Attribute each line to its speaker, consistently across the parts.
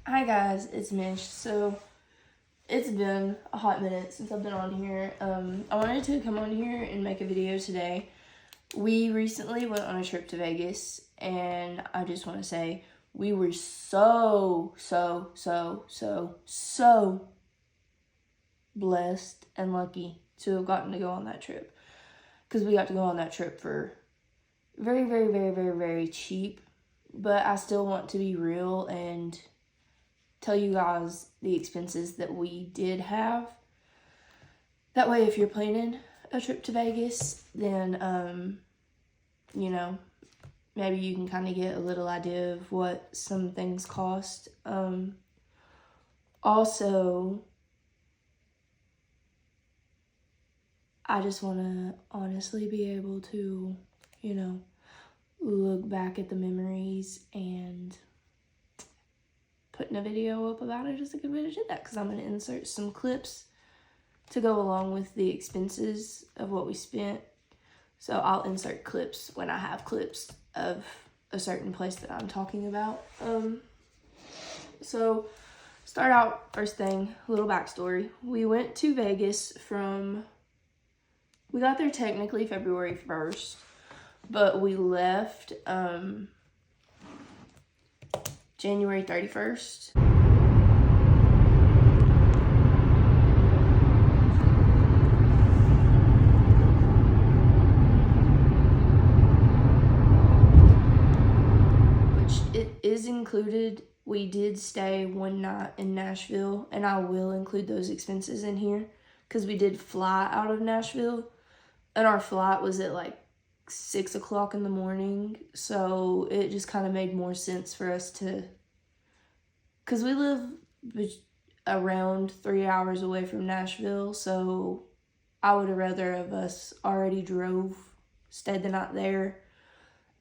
Speaker 1: Hi guys, it's Mish. So it's been a hot minute since I've been on here. I wanted to come on here and make a video today. We recently went on a trip to Vegas, and I just want to say we were so blessed and lucky to have gotten to go on that trip, because we got to go on that trip for very cheap. But I still want to be real and tell you guys the expenses that we did have. That way, if you're planning a trip to Vegas, then, maybe you can kind of get a little idea of what some things cost. Also, I just want to honestly be able to, look back at the memories, and putting a video up about it is a good way to do that, because I'm going to insert some clips to go along with the expenses of what we spent. So I'll insert clips when I have clips of a certain place that I'm talking about. So start out, first thing, a little backstory. We went to Vegas we got there technically February 1st, but we left January 31st. Which it is included. We did stay one night in Nashville, and I will include those expenses in here, because we did fly out of Nashville, and our flight was at like 6 o'clock in the morning, so it just kind of made more sense for us to, because we live around 3 hours away from Nashville, so I would have rather of us already drove, stayed the night there,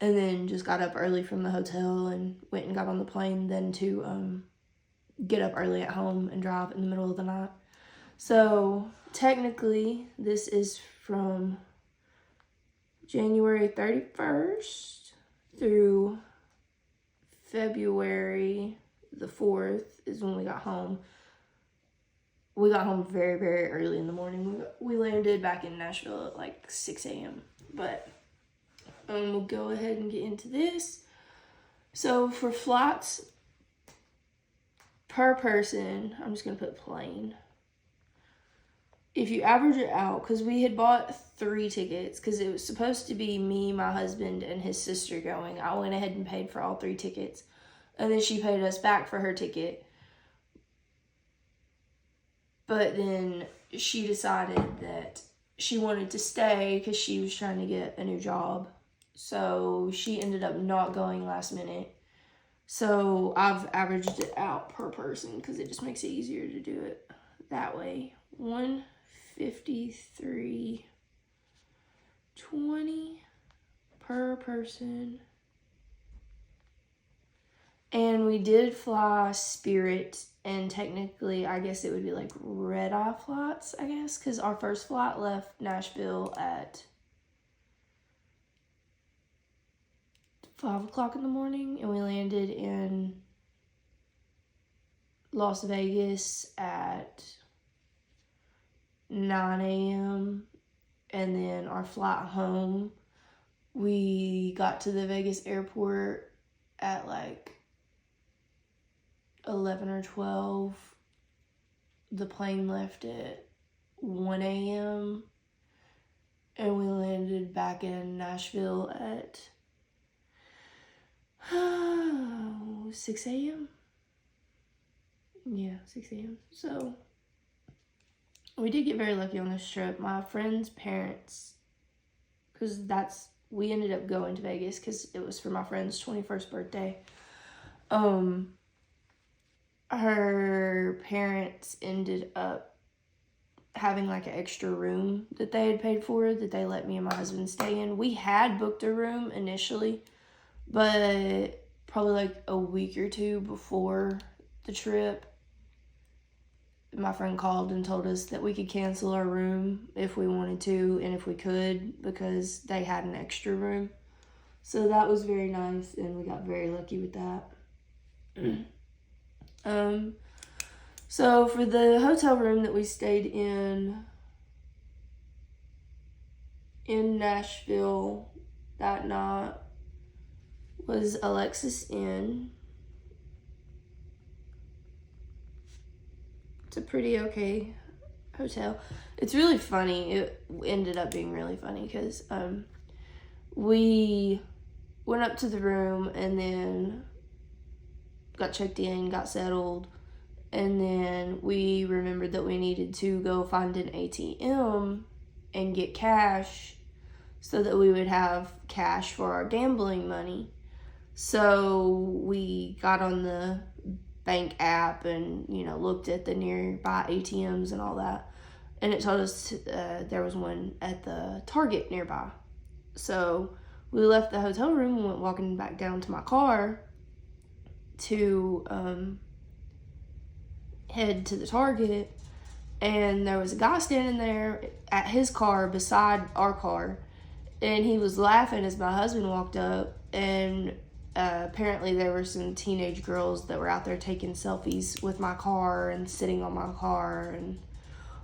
Speaker 1: and then just got up early from the hotel and went and got on the plane than to get up early at home and drive in the middle of the night. So technically, this is from January 31st through February the 4th is when we got home. We got home very early in the morning. We landed back in Nashville at like 6 a.m. But we'll go ahead and get into this. So for flights per person, I'm just going to put plane. If you average it out, because we had bought 3 tickets, because it was supposed to be me, my husband, and his sister going. I went ahead and paid for all 3 tickets. And then she paid us back for her ticket. But then she decided that she wanted to stay because she was trying to get a new job. So she ended up not going last minute. So I've averaged it out per person because it just makes it easier to do it that way. $153.20 per person. And we did fly Spirit, and technically I guess it would be like red-eye flights, I guess, because our first flight left Nashville at 5 o'clock in the morning, and we landed in Las Vegas at 9 a.m. And then our flight home, we got to the Vegas airport at like 11 or 12. The plane left at 1 a.m. and we landed back in Nashville at 6 a.m. Yeah, 6 a.m. So we did get very lucky on this trip. My friend's parents, because we ended up going to Vegas because it was for my friend's 21st birthday. Her parents ended up having like an extra room that they had paid for, that they let me and my husband stay in. We had booked a room initially, but probably like a week or 2 before the trip, my friend called and told us that we could cancel our room if we wanted to and if we could, because they had an extra room. So that was very nice, and we got very lucky with that. So for the hotel room that we stayed in Nashville that night was Alexis Inn. It's a pretty okay hotel. It's really funny. It ended up being really funny because we went up to the room and then got checked in, got settled, and then we remembered that we needed to go find an ATM and get cash so that we would have cash for our gambling money. So we got on the bank app and, looked at the nearby ATMs and all that. And it told us there was one at the Target nearby. So we left the hotel room and went walking back down to my car to head to the Target. And there was a guy standing there at his car beside our car. And he was laughing as my husband walked up. And apparently there were some teenage girls that were out there taking selfies with my car and sitting on my car and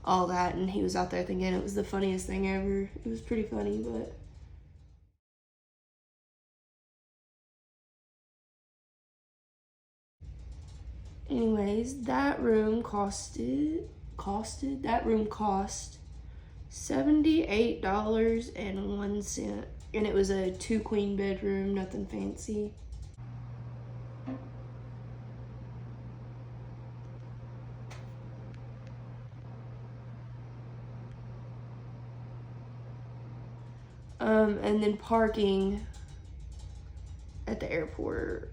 Speaker 1: all that. And he was out there thinking it was the funniest thing ever. It was pretty funny, but... Anyways, that room cost $78.01, and it was a 2-queen bedroom, nothing fancy. And then parking at the airport.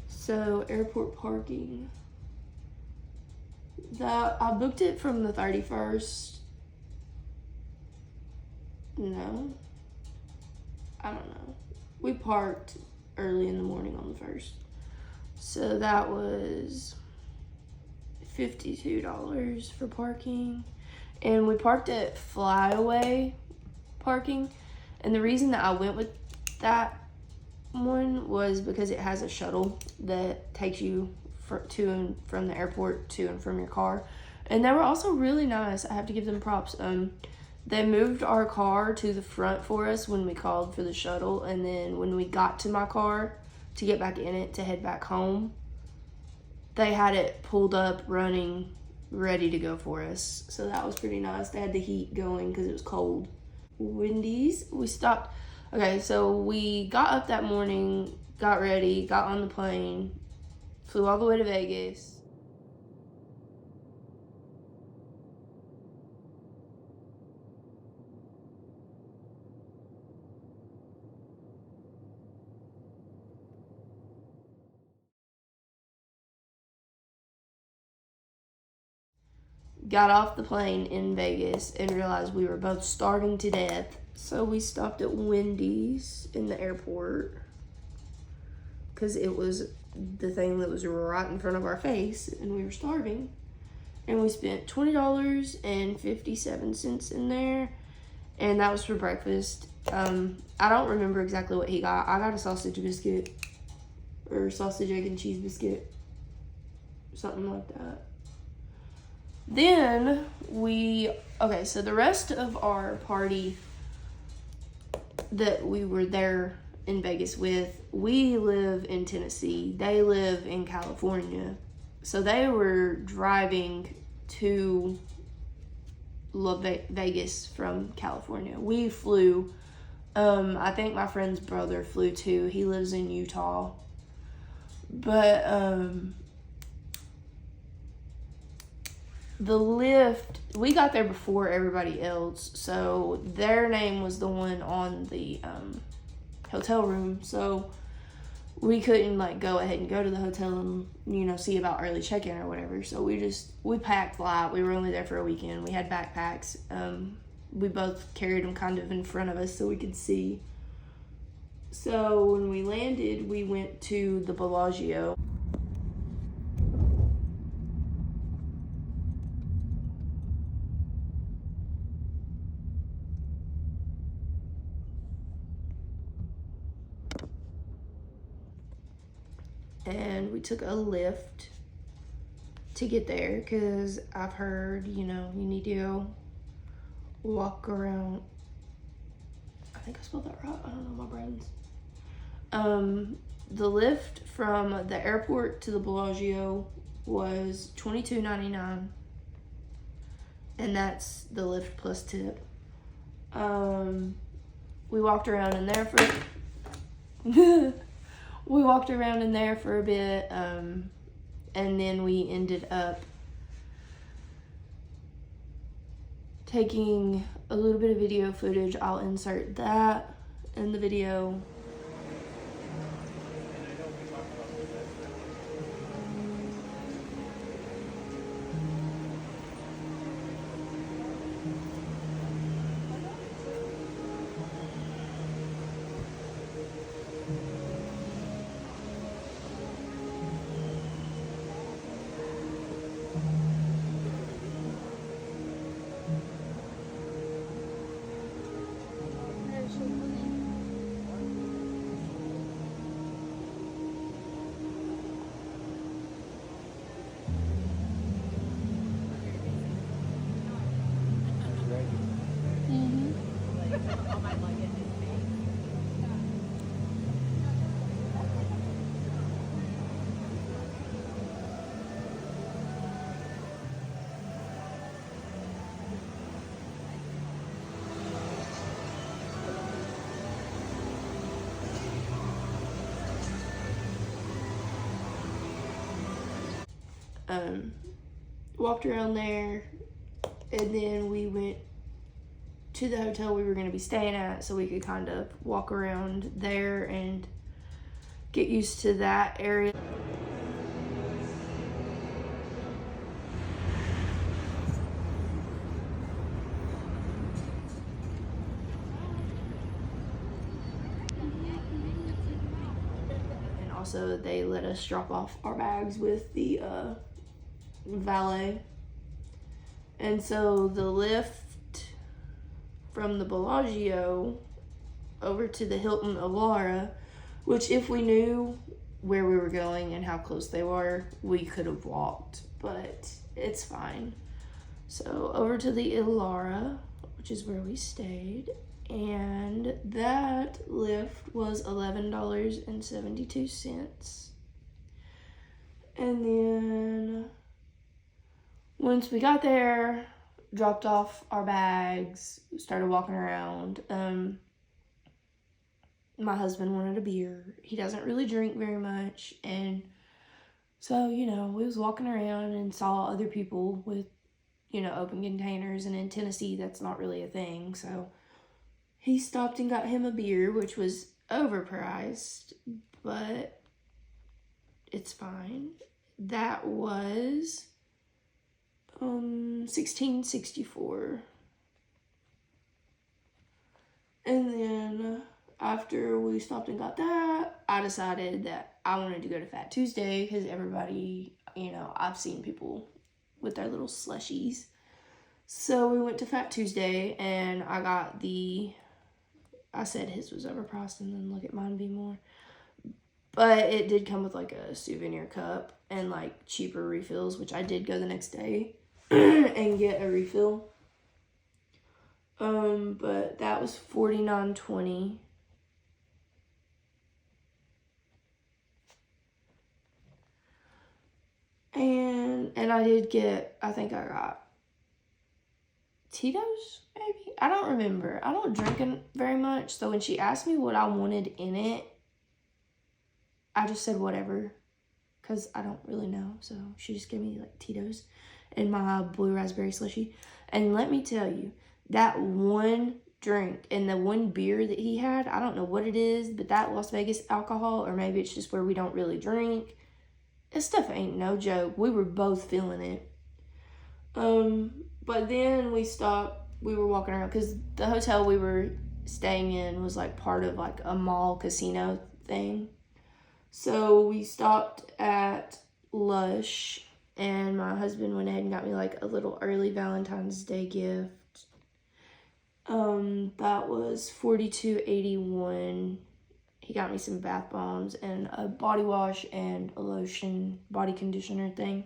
Speaker 1: So airport parking. I booked it from the 31st. No, I don't know. We parked early in the morning on the 1st. So that was $52 for parking. And we parked at Flyaway parking. And the reason that I went with that one was because it has a shuttle that takes you to and from the airport to and from your car. And they were also really nice. I have to give them props. They moved our car to the front for us when we called for the shuttle, and then when we got to my car to get back in it to head back home, they had it pulled up, running, ready to go for us. So that was pretty nice. They had the heat going because it was cold. Wendy's, we stopped. Okay, so we got up that morning, got ready, got on the plane, flew all the way to Vegas. Got off the plane in Vegas and realized we were both starving to death. So we stopped at Wendy's in the airport because it was the thing that was right in front of our face and we were starving. And we spent $20.57 in there, and that was for breakfast. I don't remember exactly what he got. I got a sausage biscuit or sausage, egg, and cheese biscuit, something like that. Then so the rest of our party that we were there in Vegas with, we live in Tennessee. They live in California. So they were driving to Vegas from California. We flew. I think my friend's brother flew too. He lives in Utah. But the Lyft, we got there before everybody else, so their name was the one on the hotel room, so we couldn't go ahead and go to the hotel and see about early check-in or whatever. So we packed light. We were only there for a weekend. We had backpacks. We both carried them kind of in front of us so we could see. So when we landed, we went to the Bellagio. and we took a lift to get there because I've heard, you know, you need to go walk around. I think I spelled that right. I don't know, my brains. The lift from the airport to the Bellagio was $22.99, and that's the lift plus tip. We walked around in there for a bit, and then we ended up taking a little bit of video footage. I'll insert that in the video. Walked around there, and then we went to the hotel we were going to be staying at so we could kind of walk around there and get used to that area. And also they let us drop off our bags with the valet. And so the lift from the Bellagio over to the Hilton Alara, which if we knew where we were going and how close they were, we could have walked, but it's fine. So over to the Alara, which is where we stayed, and that lift was $11.72. And then once we got there, dropped off our bags, started walking around. My husband wanted a beer. He doesn't really drink very much, and so, you know, we was walking around and saw other people with, you know, open containers, and in Tennessee that's not really a thing, so he stopped and got him a beer, which was overpriced, but it's fine. That was $16.64. And then after we stopped and got that, I decided that I wanted to go to Fat Tuesday because everybody, you know, I've seen people with their little slushies. So we went to Fat Tuesday, and I got I said his was overpriced, and then look at mine be more. But it did come with like a souvenir cup and like cheaper refills, which I did go the next day and get a refill. But that was $49.20. And I did get, I think I got Tito's, maybe? I don't remember. I don't drink it very much, so when she asked me what I wanted in it, I just said whatever, because I don't really know. So she just gave me like Tito's and my blue raspberry slushy. And let me tell you, that one drink and the one beer that he had, I don't know what it is, but that Las Vegas alcohol, or maybe it's just where we don't really drink, this stuff ain't no joke. We were both feeling it. But then we were walking around, because the hotel we were staying in was like part of like a mall casino thing. So we stopped at Lush, and my husband went ahead and got me like a little early Valentine's Day gift. That was $42.81. he got me some bath bombs and a body wash and a lotion body conditioner thing.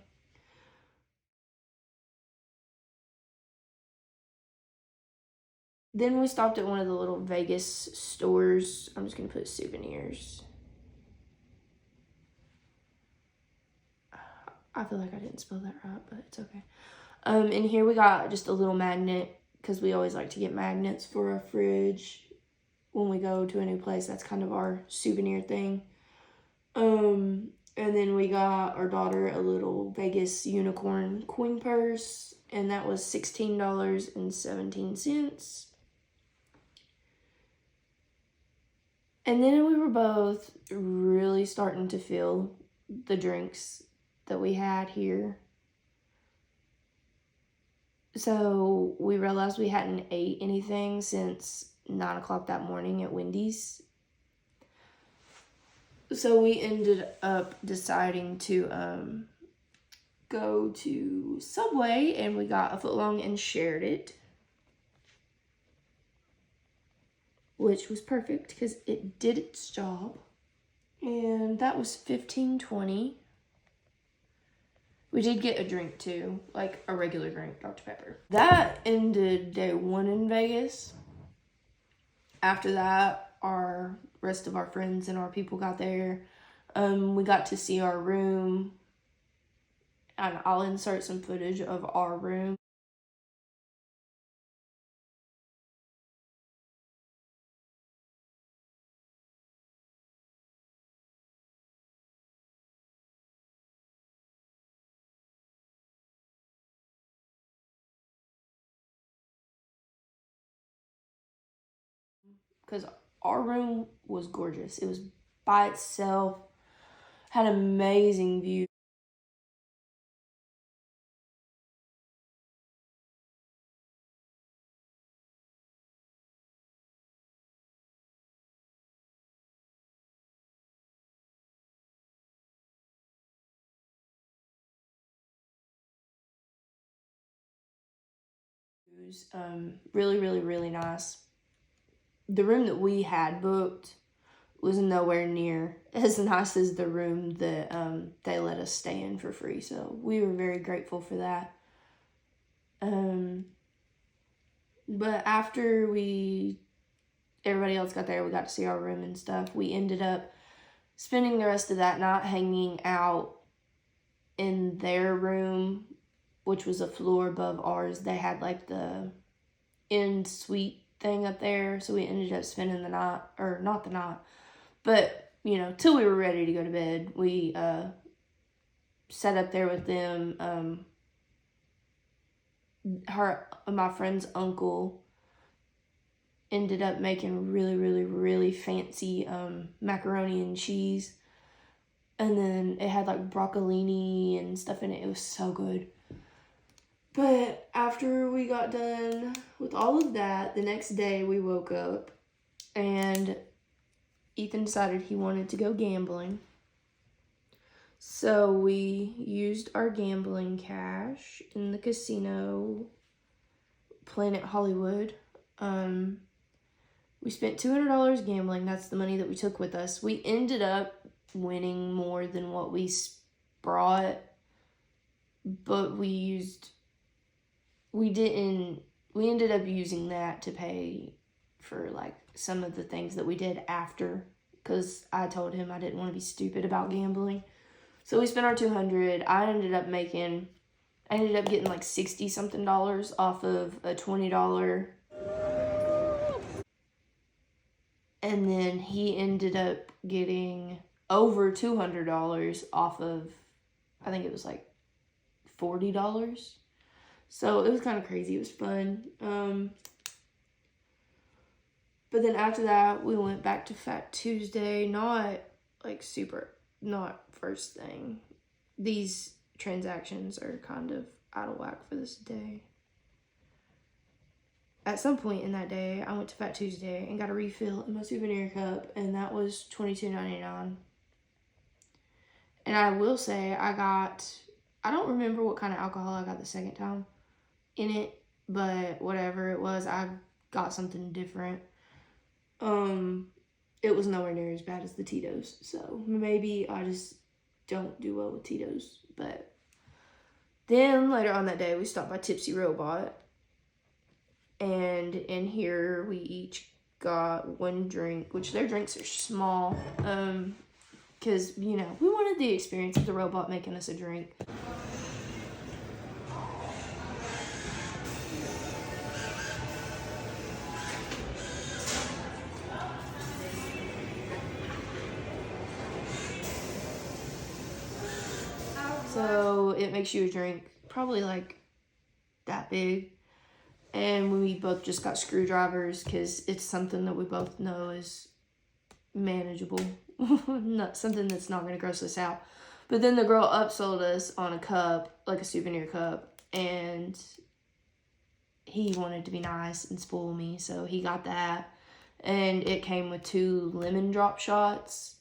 Speaker 1: Then we stopped at one of the little Vegas stores. I'm just going to put souvenirs. I feel like I didn't spell that right, but it's okay. And here we got just a little magnet, because we always like to get magnets for our fridge when we go to a new place. That's kind of our souvenir thing. And then we got our daughter a little Vegas unicorn coin purse, and that was $16.17. And then we were both really starting to feel the drinks that we had here. So we realized we hadn't ate anything since 9 o'clock that morning at Wendy's. So we ended up deciding to go to Subway, and we got a footlong and shared it, which was perfect because it did its job. And that was $15.20. We did get a drink too, like a regular drink, Dr. Pepper. That ended day 1 in Vegas. After that, our rest of our friends and our people got there. We got to see our room, and I'll insert some footage of our room. Because our room was gorgeous. It was by itself, had amazing views. Really, really, really nice. The room that we had booked was nowhere near as nice as the room that they let us stay in for free. So we were very grateful for that. But after everybody else got there, we got to see our room and stuff. We ended up spending the rest of that night hanging out in their room, which was a floor above ours. They had like the in suite thing up there, so we ended up spending the night, or not the night, but till we were ready to go to bed. We sat up there with them. My friend's uncle ended up making really, really, really fancy macaroni and cheese, and then it had like broccolini and stuff in it. It was so good. But after we got done with all of that, the next day we woke up and Ethan decided he wanted to go gambling. So we used our gambling cash in the casino, Planet Hollywood. We spent $200 gambling. That's the money that we took with us. We ended up winning more than what we brought, but we ended up using that to pay for like some of the things that we did after, because I told him I didn't want to be stupid about gambling. So we spent our $200. I ended up getting like $60 something off of a $20. And then he ended up getting over $200 off of, I think it was like $40. So it was kind of crazy. It was fun. But then after that, we went back to Fat Tuesday. Not first thing. These transactions are kind of out of whack for this day. At some point in that day, I went to Fat Tuesday and got a refill in my souvenir cup, and that was $22.99. And I will say I don't remember what kind of alcohol I got the second time in it, but whatever it was, I got something different. it was nowhere near as bad as the Tito's. So maybe I just don't do well with Tito's. But then later on that day, we stopped by Tipsy Robot. And in here, we each got one drink, which their drinks are small. Because, you know, we wanted the experience of the robot making us a drink. So it makes you a drink, probably like that big. And we both just got screwdrivers because it's something that we both know is manageable. Not something that's not going to gross us out. But then the girl upsold us on a cup, like a souvenir cup. And he wanted to be nice and spoil me, so he got that. And it came with 2 lemon drop shots.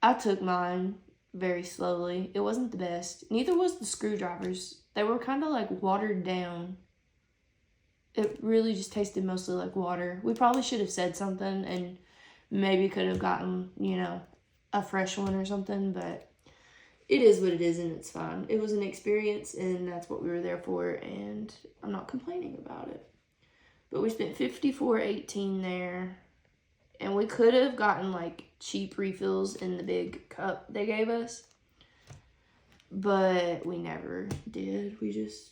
Speaker 1: I took mine very slowly. It wasn't the best. Neither was the screwdrivers. They were kind of like watered down. It really just tasted mostly like water. We probably should have said something and maybe could have gotten, you know, a fresh one or something, but it is what it is and it's fine. It was an experience and that's what we were there for, and I'm not complaining about it. But we spent $54.18 there, and we could have gotten like cheap refills in the big cup they gave us, but we never did. We just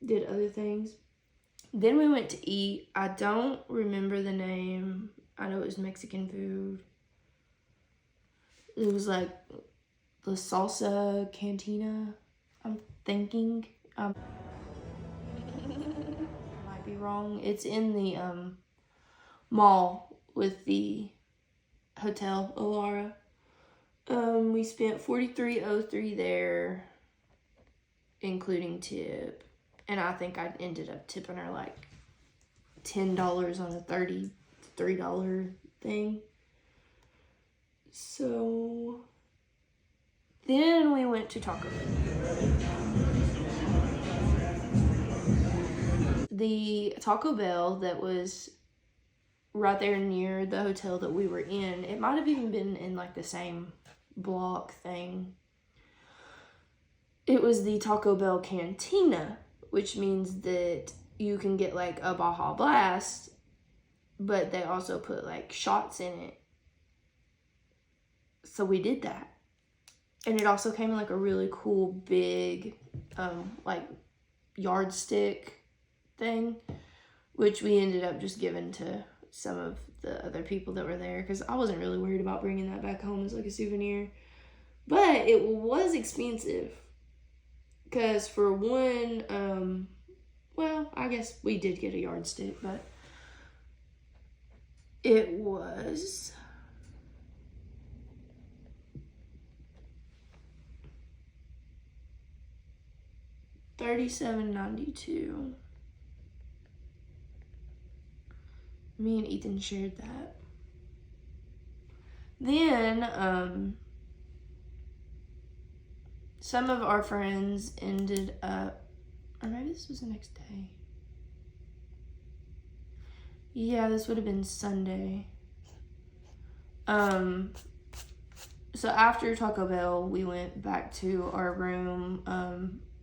Speaker 1: did other things. Then we went to eat. I don't remember the name. I know it was Mexican food. It was like the Salsa Cantina, I'm thinking. Might be wrong. It's in the mall with the Hotel Alara. We spent $43.03 there, including tip. And I think I ended up tipping her like $10 on a $33 thing. So then we went to Taco Bell. The Taco Bell that was right there near the hotel that we were in, it might have even been in like the same block thing. It was the Taco Bell Cantina, which means that you can get like a Baja Blast, but they also put like shots in it. So we did that. And it also came in like a really cool big like yardstick thing, which we ended up just giving to some of the other people that were there because I wasn't really worried about bringing that back home as like a souvenir. But it was expensive because for one, well, I guess we did get a yardstick, but it was $37.92. Me and Ethan shared that. Then, some of our friends ended up, or maybe this was the next day. Yeah, this would have been Sunday. So after Taco Bell, we went back to our room.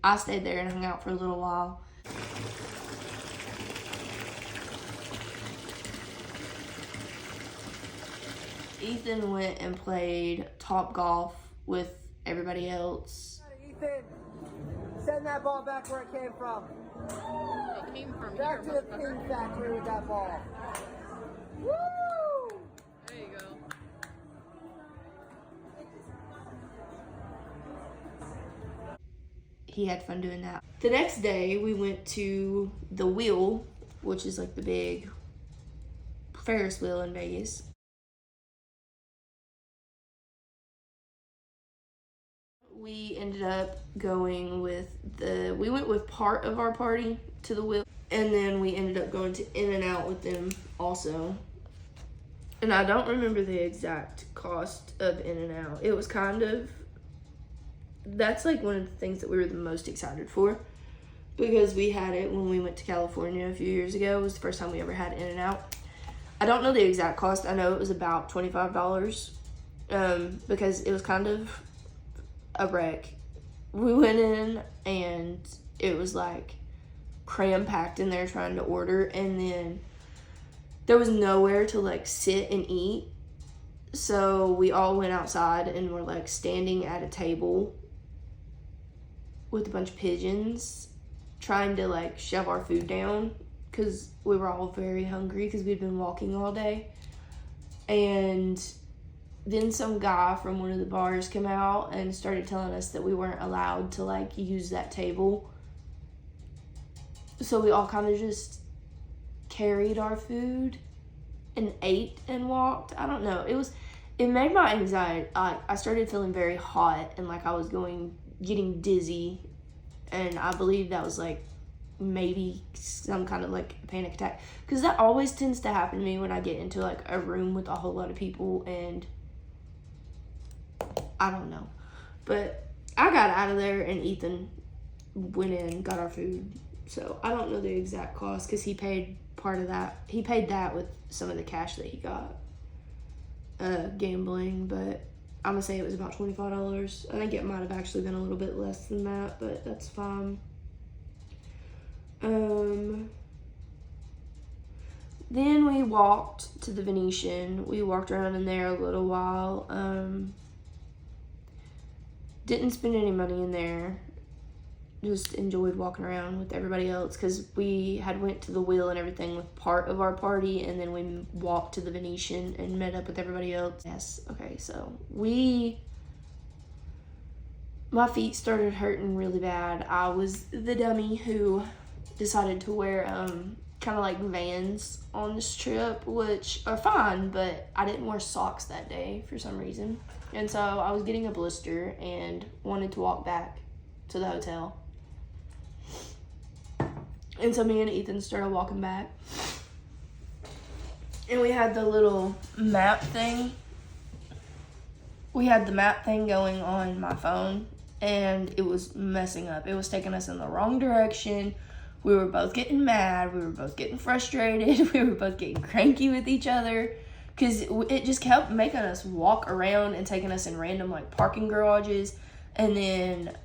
Speaker 1: I stayed there and hung out for a little while. Ethan went and played Topgolf with everybody else.
Speaker 2: Ethan, send that ball back where it came from.
Speaker 3: It came from
Speaker 2: back
Speaker 3: here,
Speaker 2: to the pin factory with that ball. Woo!
Speaker 3: There you go.
Speaker 1: He had fun doing that. The next day, we went to the Wheel, which is like the big Ferris wheel in Vegas. We ended up going with we went with part of our party to the Wheel, and then we ended up going to In-N-Out with them also. And I don't remember the exact cost of In-N-Out. It was kind of, that's like one of the things that we were the most excited for, because we had it when we went to California a few years ago. It was the first time we ever had In-N-Out. I don't know the exact cost. I know it was about $25 because it was kind of a wreck. We went in and it was like cram-packed in there trying to order, and then there was nowhere to like sit and eat. So we all went outside and were like standing at a table with a bunch of pigeons trying to like shove our food down because we were all very hungry because we'd been walking all day. And then some guy from one of the bars came out and started telling us that we weren't allowed to like use that table. So we all kind of just carried our food and ate and walked. I don't know. It made my anxiety. I started feeling very hot and like I was getting dizzy, and I believe that was like maybe some kind of like panic attack, because that always tends to happen to me when I get into like a room with a whole lot of people, and I don't know. But I got out of there and Ethan went in, got our food. So I don't know the exact cost because he paid part of that. He paid that with some of the cash that he got gambling, but I'm gonna say it was about $25. I think it might have actually been a little bit less than that, but that's fine. Then we walked to the Venetian. We walked around in there a little while. Didn't spend any money in there. Just enjoyed walking around with everybody else because we had went to the Wheel and everything with part of our party, and then we walked to the Venetian and met up with everybody else. Yes, okay, so my feet started hurting really bad. I was the dummy who decided to wear kind of like Vans on this trip, which are fine, but I didn't wear socks that day for some reason. And so I was getting a blister and wanted to walk back to the hotel. And so me and Ethan started walking back. And we had the little map thing. We had the map thing going on my phone, and it was messing up. It was taking us in the wrong direction. We were both getting mad. We were both getting frustrated. We were both getting cranky with each other because it just kept making us walk around and taking us in random like parking garages. And then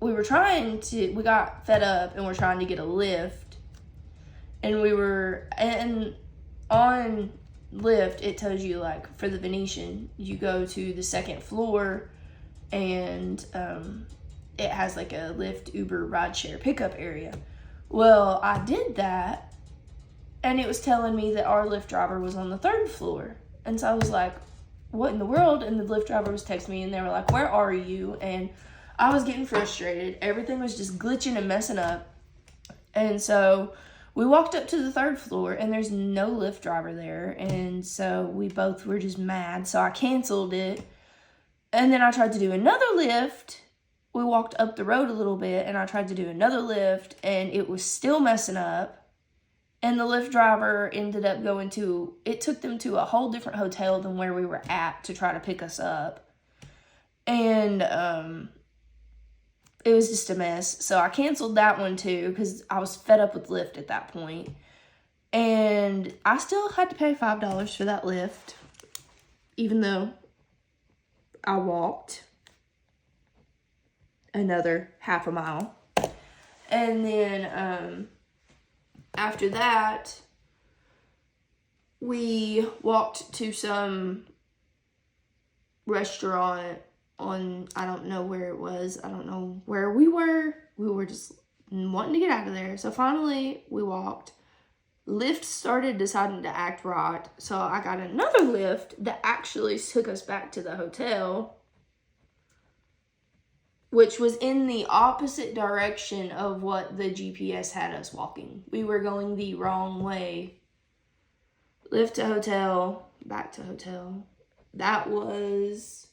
Speaker 1: we got fed up and we're trying to get a lift. And on Lyft, it tells you like for the Venetian, you go to the second floor and it has like a Lyft, Uber, rideshare pickup area. Well, I did that, and it was telling me that our Lyft driver was on the third floor. And so I was like, what in the world? And the Lyft driver was texting me, and they were like, where are you? And I was getting frustrated. Everything was just glitching and messing up. And so we walked up to the third floor, and there's no Lyft driver there. And so we both were just mad. So I canceled it. And then I tried to do another Lyft. We walked up the road a little bit, and I tried to do another Lyft, and it was still messing up. And the Lyft driver ended up it took them to a whole different hotel than where we were at to try to pick us up. And it was just a mess. So I canceled that one too because I was fed up with Lyft at that point. And I still had to pay $5 for that Lyft, even though I walked another half a mile. And then after that, we walked to some restaurant I don't know where it was. I don't know where we were. We were just wanting to get out of there. So finally, we walked. Lyft started deciding to act right. So I got another Lyft that actually took us back to the hotel, which was in the opposite direction of what the GPS had us walking. We were going the wrong way. Lyft to hotel, back to hotel. That was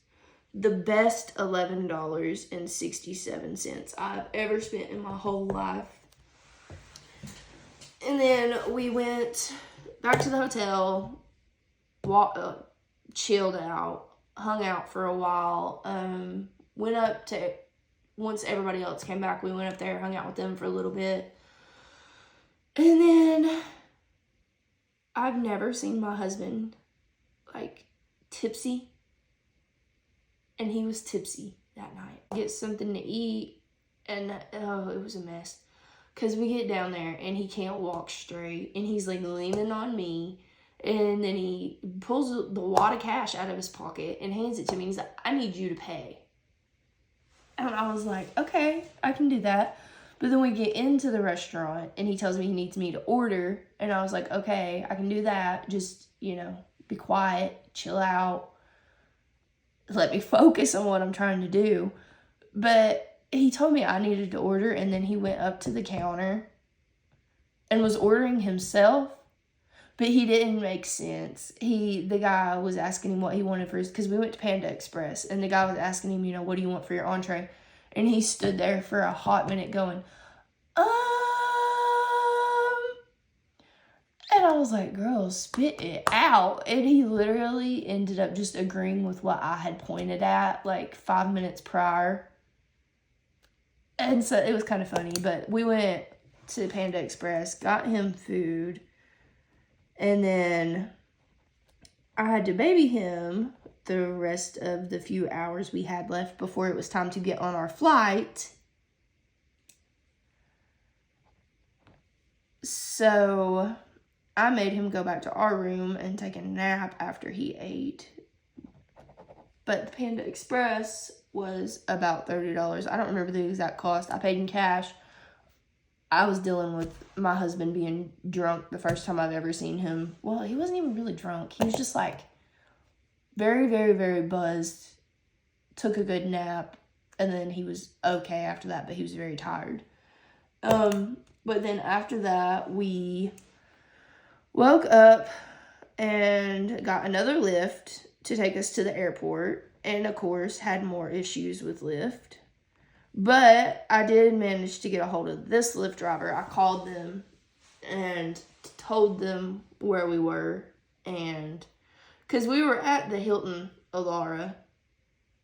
Speaker 1: the best $11.67 I've ever spent in my whole life. And then we went back to the hotel, chilled out, hung out for a while, went up to, once everybody else came back, we went up there, hung out with them for a little bit. And then I've never seen my husband, like, tipsy. And he was tipsy that night. Get something to eat, and oh, it was a mess. Because we get down there, and he can't walk straight, and he's, like, leaning on me. And then he pulls the wad of cash out of his pocket and hands it to me. He's like, I need you to pay. And I was like, okay, I can do that. But then we get into the restaurant and he tells me he needs me to order. And I was like, okay, I can do that. Just, you know, be quiet, chill out. Let me focus on what I'm trying to do. But he told me I needed to order, and then he went up to the counter and was ordering himself. But he didn't make sense. The guy was asking him what he wanted for his, because we went to Panda Express, and the guy was asking him, you know, what do you want for your entree? And he stood there for a hot minute going, and I was like, girl, spit it out. And he literally ended up just agreeing with what I had pointed at like 5 minutes prior. And so it was kind of funny, but we went to Panda Express, got him food, and then I had to baby him the rest of the few hours we had left before it was time to get on our flight. So I made him go back to our room and take a nap after he ate. But the Panda Express was about $30. I don't remember the exact cost. I paid in cash. I was dealing with my husband being drunk the first time I've ever seen him. Well, he wasn't even really drunk. He was just like very, very, very buzzed. Took a good nap. And then he was okay after that, but he was very tired. But then after that, we woke up and got another Lyft to take us to the airport. And of course, had more issues with Lyft. But I did manage to get a hold of this Lyft driver. I called them and told them where we were. And because we were at the Hilton Alara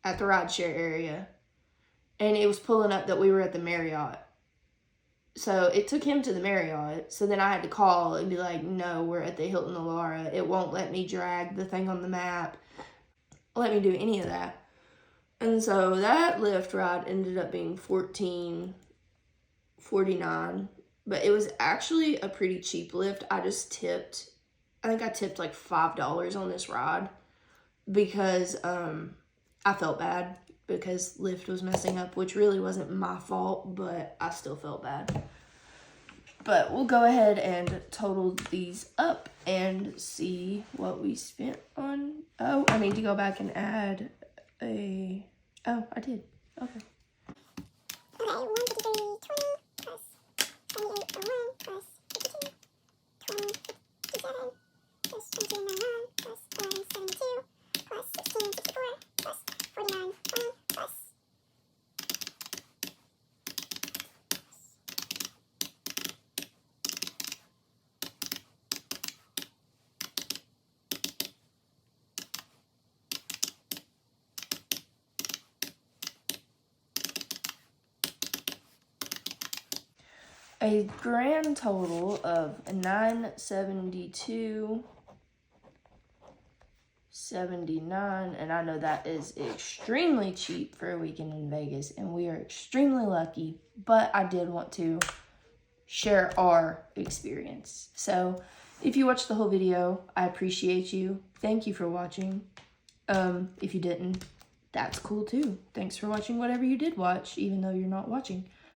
Speaker 1: at the rideshare area. And it was pulling up that we were at the Marriott. So it took him to the Marriott. So then I had to call and be like, no, we're at the Hilton Alara. It won't let me drag the thing on the map. Let me do any of that. And so that Lyft ride ended up being $14.49, but it was actually a pretty cheap Lyft. I think I tipped like $5 on this ride because I felt bad because Lyft was messing up, which really wasn't my fault, but I still felt bad. But we'll go ahead and total these up and see what we spent on. Oh, I need to go back and add a... Oh, I did. Okay.
Speaker 4: Okay, 153.20 plus 78.01 plus 52.27 plus 22.99 plus 11.72 plus 16.64 plus 49.20 plus.
Speaker 1: A grand total of $972.79, and I know that is extremely cheap for a weekend in Vegas, and we are extremely lucky, but I did want to share our experience. So if you watched the whole video, I appreciate you. Thank you for watching. If you didn't, that's cool too. Thanks for watching whatever you did watch, even though you're not watching.